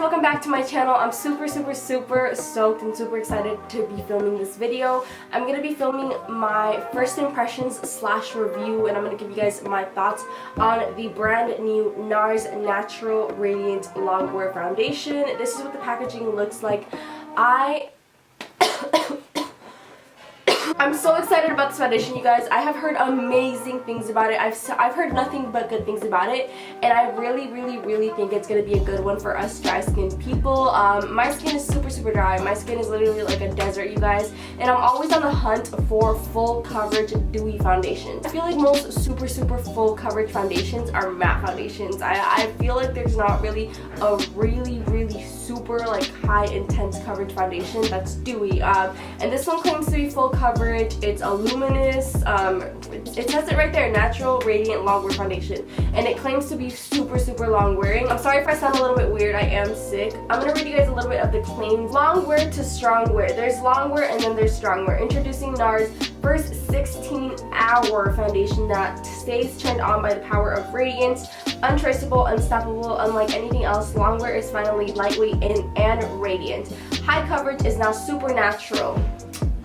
welcome back to my channel. I'm super stoked and super excited to be filming this video. I'm going to be filming my first impressions / review, and I'm going to give you guys my thoughts on the brand new Nars Natural Radiant Longwear Foundation. This is what the packaging looks like. I'm so excited about this foundation, you guys. I have heard amazing things about it. I've heard nothing but good things about it, and I really think it's gonna be a good one for us dry skinned people. My skin is super dry. My skin is literally like a desert, you guys, and I'm always on the hunt for full coverage dewy foundations. I feel like most super full coverage foundations are matte foundations. I feel like there's not really a really super like high intense coverage foundation that's dewy, and this one claims to be full coverage. It's a luminous, it says it right there, Natural Radiant Longwear Foundation, and it claims to be super long wearing. I'm sorry if I sound a little bit weird, I am sick. I'm gonna read you guys a little bit of the claims. Long wear to strong wear. There's long wear and then there's strong wear. Introducing Nars' first 16-hour foundation that stays turned on by the power of radiance. Untraceable, unstoppable, unlike anything else, longwear is finally lightweight and radiant. High coverage is now supernatural.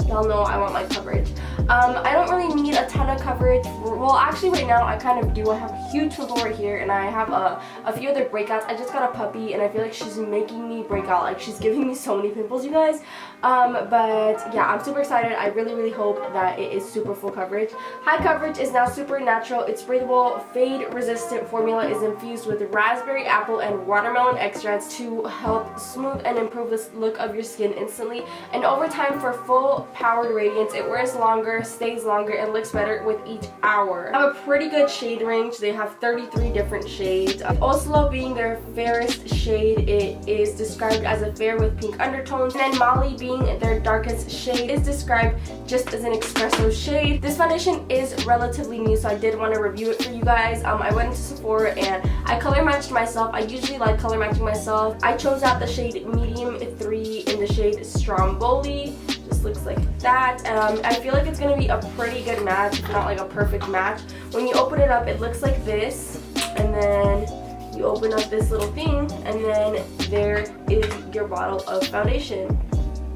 Y'all know I want my coverage. I don't really need a ton of coverage. Well, actually right now I kind of do. I have a huge pimple right here, and I have a few other breakouts. I just got a puppy, and I feel like she's making me break out. Like, she's giving me so many pimples, you guys. But yeah, I'm super excited. I really hope that it is super full coverage. High coverage is now supernatural. Its breathable, fade-resistant formula is infused with raspberry, apple, and watermelon extracts to help smooth and improve the look of your skin instantly. And over time, for full powered radiance, it wears longer, stays longer, and looks better with each hour. I have a pretty good shade range. They have 33 different shades. Oslo being their fairest shade, it is described as a fair with pink undertones, and then Molly being their darkest shade is described just as an espresso shade. This foundation is relatively new, so I did want to review it for you guys. I went into Sephora and I color matched myself. I usually like color matching myself. I chose out the shade medium 3 in the shade Stromboli. Looks like that. I feel like it's gonna be a pretty good match, if not like a perfect match. When you open it up, it looks like this, and then you open up this little thing, and then there is your bottle of foundation.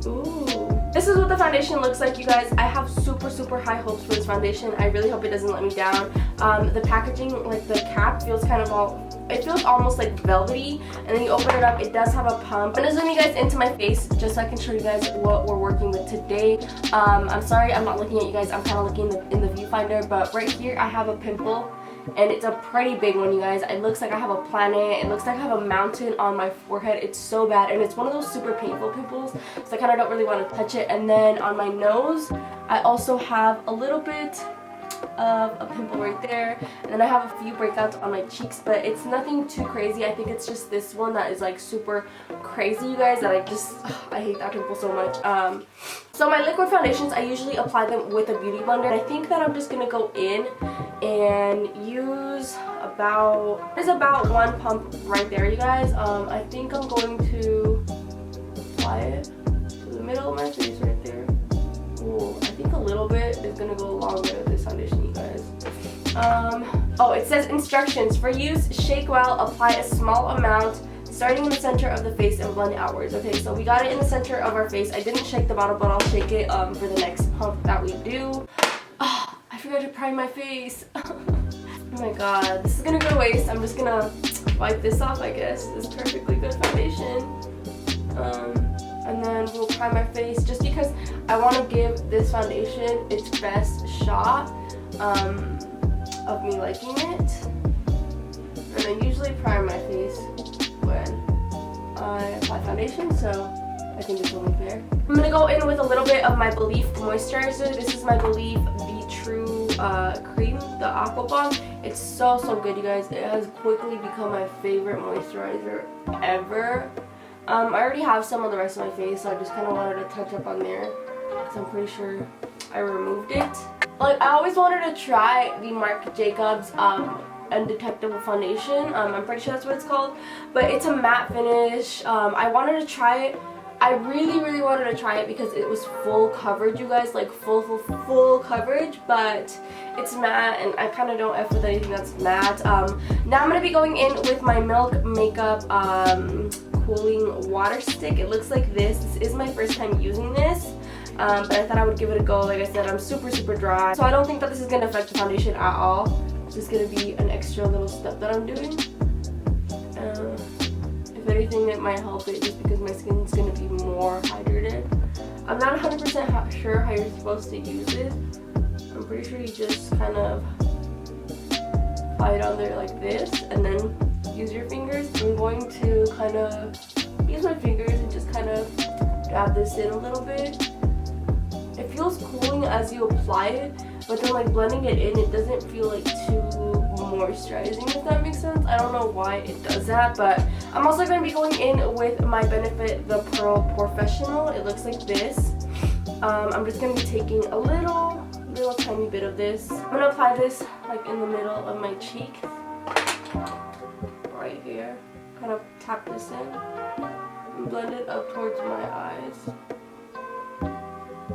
Ooh. This is what the foundation looks like, you guys. I have super high hopes for this foundation. I really hope it doesn't let me down. The packaging, like the cap, feels kind of it feels almost like velvety, and then you open it up, it does have a pump. I'm gonna zoom you guys into my face just so I can show you guys what we're working with today. I'm sorry I'm not looking at you guys, I'm kind of looking in the viewfinder, but right here I have a pimple, and it's a pretty big one, you guys. It looks like I have a planet. It looks like I have a mountain on my forehead. It's so bad, and it's one of those super painful pimples, so I kind of don't really want to touch it. And then on my nose, I also have a little bit of a pimple right there, and then I have a few breakouts on my cheeks, but it's nothing too crazy. I think it's just this one that is like super crazy, you guys, that I hate that pimple so much. So my liquid foundations, I usually apply them with a beauty blender. I think that I'm just gonna go in and use there's about one pump right there, you guys. I think I'm going to apply it to the middle of my face right there. Ooh, I think a little bit is gonna go a long way with this foundation, you guys. Oh, it says instructions for use. Shake well, apply a small amount starting in the center of the face and blend outwards. Okay, so we got it in the center of our face. I didn't shake the bottle, but I'll shake it for the next pump that we do. Oh, I forgot to prime my face. Oh my god, this is gonna go to waste. I'm just gonna wipe this off, I guess. This perfectly good foundation. And then we'll prime my face just because I want to give this foundation its best shot of me liking it. And I usually prime my face when I apply foundation, so I think it's only fair. I'm going to go in with a little bit of my Belief moisturizer. This is my Belief Be True cream, the Aqua Bomb. It's so good, you guys. It has quickly become my favorite moisturizer ever. I already have some on the rest of my face, so I just kind of wanted to touch up on there because I'm pretty sure I removed it. Like, I always wanted to try the Marc Jacobs Undetectable Foundation. I'm pretty sure that's what it's called, but it's a matte finish. I wanted to try it. I really wanted to try it because it was full coverage, you guys, like full coverage, but it's matte, and I kind of don't F with anything that's matte. Now I'm going to be going in with my Milk Makeup cooling water stick. It looks like this. This is my first time using this. But I thought I would give it a go. Like I said, I'm super dry, so I don't think that this is going to affect the foundation at all. It's just going to be an extra little step that I'm doing. If anything, it might help it just because my skin is going to be more hydrated. I'm not 100% sure how you're supposed to use it. I'm pretty sure you just kind of apply it on there like this and then use your fingers. I'm going to kind of use my fingers and just kind of dab this in a little bit. It feels cooling as you apply it, but then like blending it in, it doesn't feel like too moisturizing, if that makes sense. I don't know why it does that, but I'm also going to be going in with my Benefit the Pearl Professional. It looks like this. I'm just going to be taking a little tiny bit of this. I'm going to apply this like in the middle of my cheek, right here. Kind of tap this in and blend it up towards my eyes.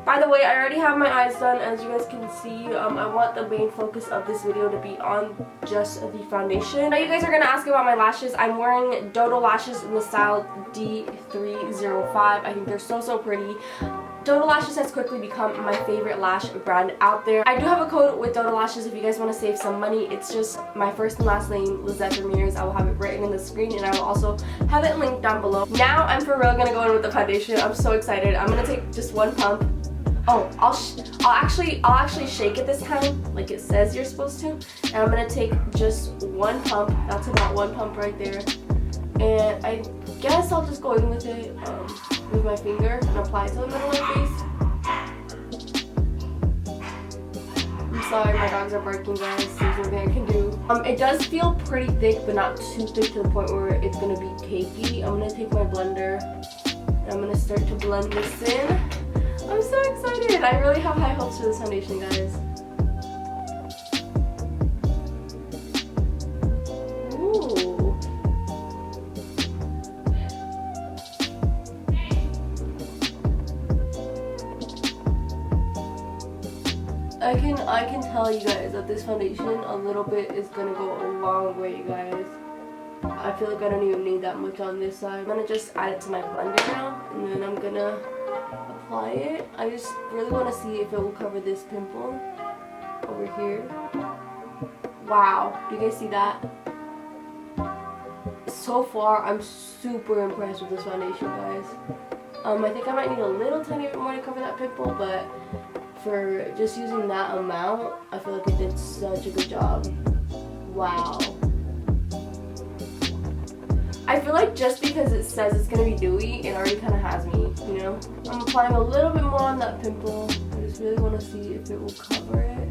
By the way, I already have my eyes done, as you guys can see. I want the main focus of this video to be on just the foundation. Now you guys are going to ask about my lashes. I'm wearing Dodo lashes in the style D305. I think they're so pretty. Dodo Lashes has quickly become my favorite lash brand out there. I do have a code with Dodo Lashes if you guys want to save some money. It's just my first and last name, Lizette Ramirez. I will have it written in the screen and I will also have it linked down below. Now I'm for real going to go in with the foundation. I'm so excited. I'm going to take just one pump. Oh, I'll actually shake it this time, like it says you're supposed to. And I'm gonna take just one pump. That's about one pump right there. And I guess I'll just go in with it with my finger and apply it to the middle of my face. I'm sorry, my dogs are barking, guys. There's nothing I can do. It does feel pretty thick, but not too thick to the point where it's gonna be cakey. I'm gonna take my blender and I'm gonna start to blend this in. I'm so excited. I really have high hopes for this foundation, guys. Ooh. I can tell you guys that this foundation a little bit is gonna go a long way, guys. I feel like I don't even need that much on this side. I'm gonna just add it to my blender now, and then I'm gonna apply it. I just really want to see if it will cover this pimple over here. Wow, do you guys see that? So far, I'm super impressed with this foundation, guys. I think I might need a little tiny bit more to cover that pimple, but for just using that amount, I feel like it did such a good job. Wow. I feel like just because it says it's going to be dewy, it already kind of has me, you know? I'm applying a little bit more on that pimple. I just really want to see if it will cover it.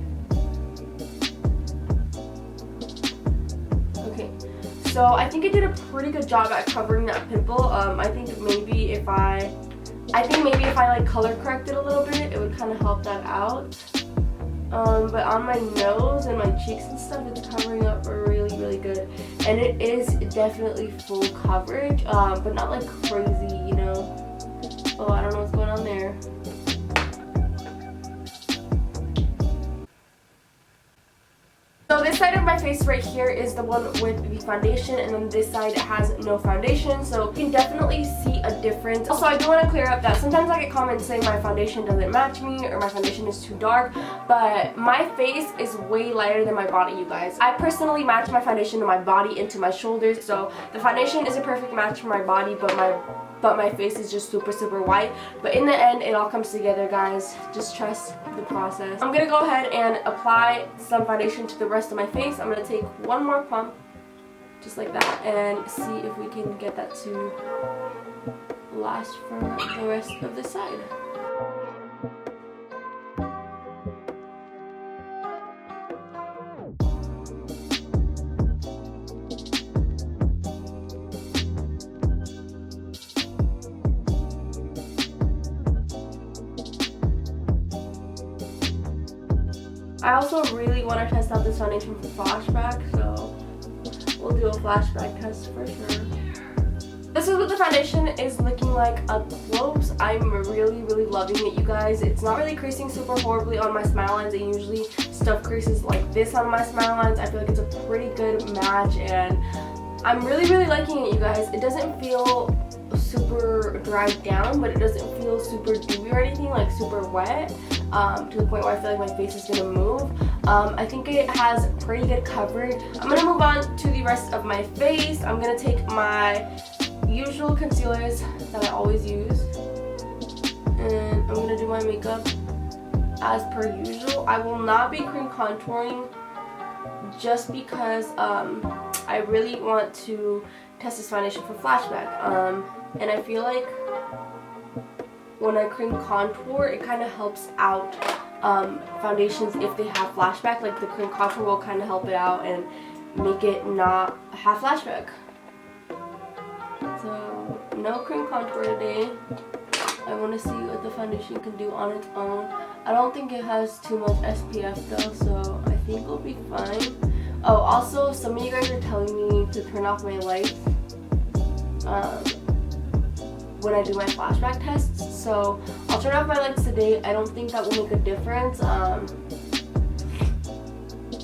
Okay, so I think I did a pretty good job at covering that pimple. I think maybe if I like color corrected a little bit, it would kind of help that out. But on my nose and my cheeks and stuff, it's covering up really good. And it is definitely full coverage, but not like crazy, you know. Oh, I don't know what's going on there. So this side of my face right here is the one with the foundation, and then this side has no foundation, so you can definitely see a difference. Also, I do want to clear up that sometimes I get comments saying my foundation doesn't match me or my foundation is too dark, but my face is way lighter than my body, you guys. I personally match my foundation to my body and to my shoulders, so the foundation is a perfect match for my body, but my face is just super white. But in the end, it all comes together, guys. Just trust the process. I'm gonna go ahead and apply some foundation to the rest of my face. I'm gonna take one more pump, just like that, and see if we can get that to last for the rest of the side. I also really want to test out this foundation for Flashback, so we'll do a Flashback test for sure. This is what the foundation is looking like up close. I'm really loving it, you guys. It's not really creasing super horribly on my smile lines. I usually stuff creases like this on my smile lines. I feel like it's a pretty good match, and I'm really liking it, you guys. It doesn't feel dried down, but it doesn't feel super dewy or anything, like super wet, to the point where I feel like my face is gonna move. I think it has pretty good coverage. I'm gonna move on to the rest of my face. I'm gonna take my usual concealers that I always use, and I'm gonna do my makeup as per usual. I will not be cream contouring just because I really want to test this foundation for Flashback, and I feel like when I cream contour, it kind of helps out foundations if they have Flashback. Like the cream contour will kind of help it out and make it not have Flashback. So no cream contour today. I want to see what the foundation can do on its own. I don't think it has too much SPF though, so I think it'll be fine. Oh, also, some of you guys are telling me to turn off my lights when I do my Flashback tests, so I'll turn off my lights today. I don't think that will make a difference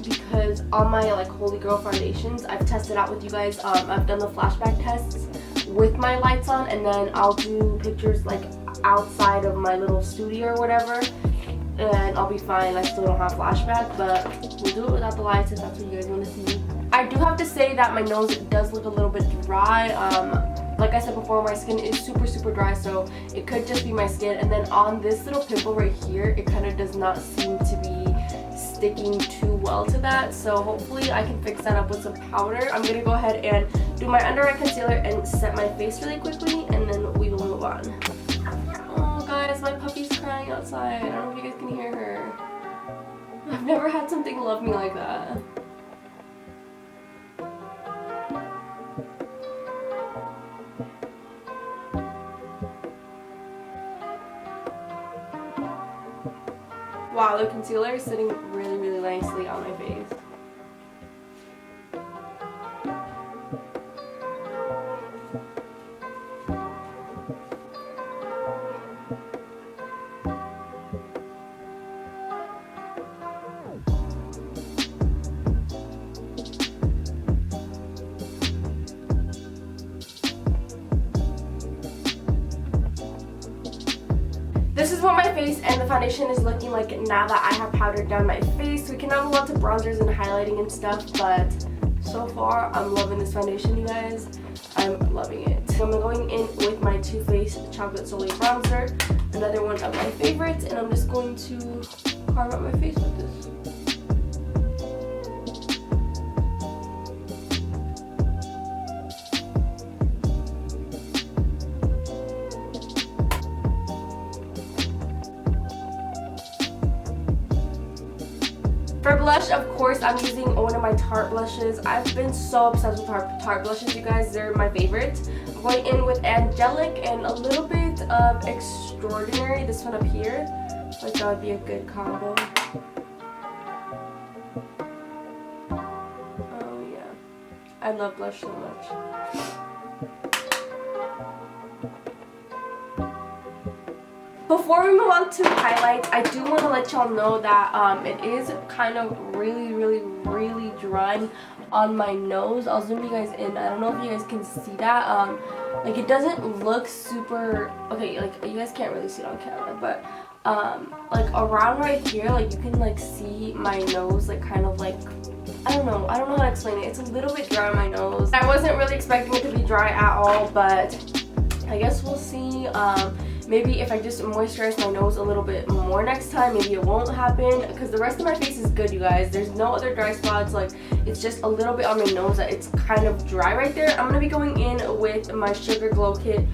because on my like Holy Grail foundations, I've tested out with you guys. I've done the Flashback tests with my lights on, and then I'll do pictures like outside of my little studio or whatever, and I'll be fine. I still don't have Flashback, but we'll do it without the lights if that's what you guys want to see. I do have to say that my nose does look a little bit dry. Like I said before, my skin is super dry, so it could just be my skin. And then on this little pimple right here, it kind of does not seem to be sticking too well to that, so hopefully I can fix that up with some powder. I'm gonna go ahead and do my under eye concealer and set my face really quickly, and then we will move on. Oh guys, my puppy's crying outside. I don't know if you guys can hear her. I've never had something love me like that. Wow, the concealer is sitting really nicely on my face. This is what my face and the foundation is looking like now that I have powdered down my face. We can now move on to bronzers and highlighting and stuff, but so far I'm loving this foundation, you guys. I'm loving it. So I'm going in with my Too Faced Chocolate Soleil bronzer, another one of my favorites, and I'm just going to carve out my face with this. For blush, of course, I'm using one of my Tarte blushes. I've been so obsessed with Tarte blushes, you guys. They're my favorites. I'm going in with Angelic and a little bit of Extraordinary, this one up here. Like that would be a good combo. Oh yeah. I love blush so much. Before we move on to highlights, I do want to let y'all know that it is kind of really drying on my nose. I'll zoom you guys in. I don't know if you guys can see that. Like it doesn't look super, okay, like you guys can't really see it on camera, but like around right here, like you can like see my nose like kind of like, I don't know how to explain it. It's a little bit dry on my nose. I wasn't really expecting it to be dry at all, but I guess we'll see. Maybe if I just moisturize my nose a little bit more next time, maybe it won't happen, because the rest of my face is good, you guys. There's no other dry spots. Like it's just a little bit on my nose that it's kind of dry right there. I'm gonna be going in with my Sugar Glow Kit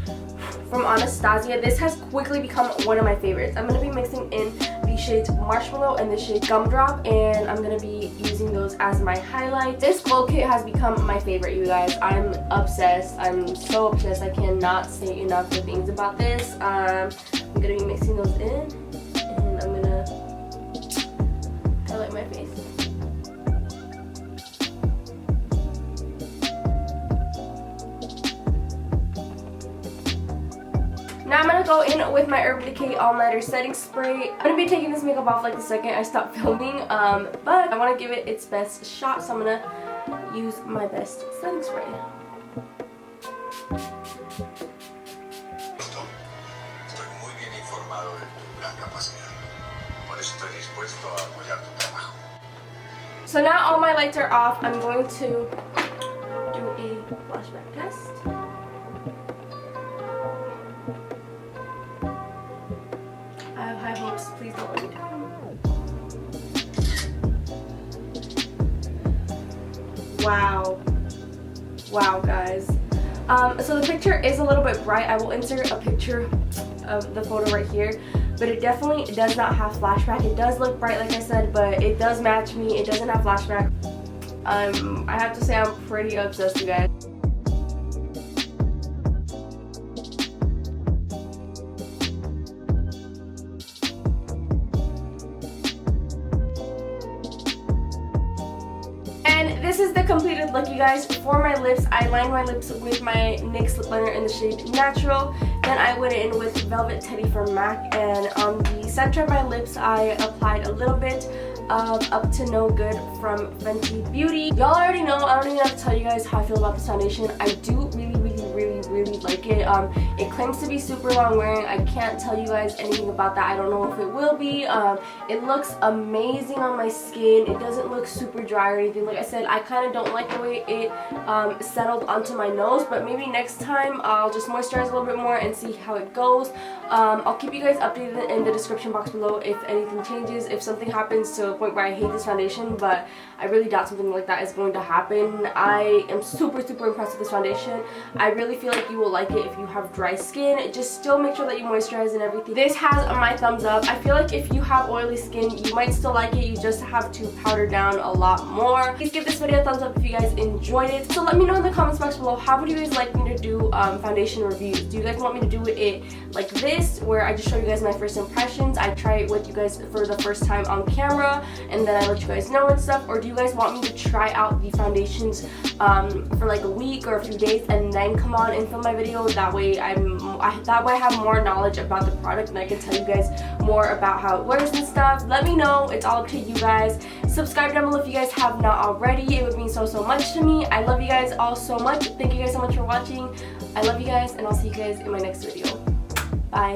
from Anastasia. This has quickly become one of my favorites. I'm gonna be mixing in the shades Marshmallow and the shade Gumdrop, and I'm gonna be using those as my highlight. This glow kit has become my favorite, you guys. I'm obsessed. I'm so obsessed. I cannot say enough good things about this. I'm gonna be mixing those in, and I'm gonna highlight my face. Now I'm going to go in with my Urban Decay All Nighter Setting Spray. I'm going to be taking this makeup off like the second I stop filming, but I want to give it its best shot, so I'm going to use my best setting spray. So now all my lights are off. I'm going to do a flashback test. I have high hopes. Please don't let me down. Wow. Wow, guys. So the picture is a little bit bright. I will insert a picture of the photo right here, but it definitely does not have flashback. It does look bright, like I said, but it does match me. It doesn't have flashback. I have to say I'm pretty obsessed, you guys. And this is the completed look, you guys. For my lips, I lined my lips with my NYX lip liner in the shade Natural. Then I went in with Velvet Teddy from MAC, and on the center of my lips, I applied a little bit of Up to No Good from Fenty Beauty. Y'all already know, I don't even have to tell you guys how I feel about this foundation. I do really like it. It claims to be super long wearing. I can't tell you guys anything about that. I don't know if it will be. It looks amazing on my skin. It doesn't look super dry or anything. Like I said, I kind of don't like the way it settled onto my nose, but maybe next time I'll just moisturize a little bit more and see how it goes. I'll keep you guys updated in the description box below if anything changes, if something happens to a point where I hate this foundation, but I really doubt something like that is going to happen. I am super impressed with this foundation. I really feel like you will like it if you have dry skin. Just still make sure that you moisturize and everything. This has my thumbs up. I feel like if you have oily skin, you might still like it. You just have to powder down a lot more. Please give this video a thumbs up if you guys enjoyed it. So let me know in the comments box below, how would you guys like me to do foundation reviews? Do you guys want me to do it like this, where I just show you guys my first impressions, I try it with you guys for the first time on camera, and then I let you guys know and stuff? Or do you guys want me to try out the foundations for like a week or a few days and then come on and film my video? That way I have more knowledge about the product and I can tell you guys more about how it wears and stuff. Let me know. It's all up to you guys. Subscribe down below if you guys have not already. It would mean so much to me. I love you guys all so much. Thank you guys so much for watching. I love you guys, and I'll see you guys in my next video. Bye.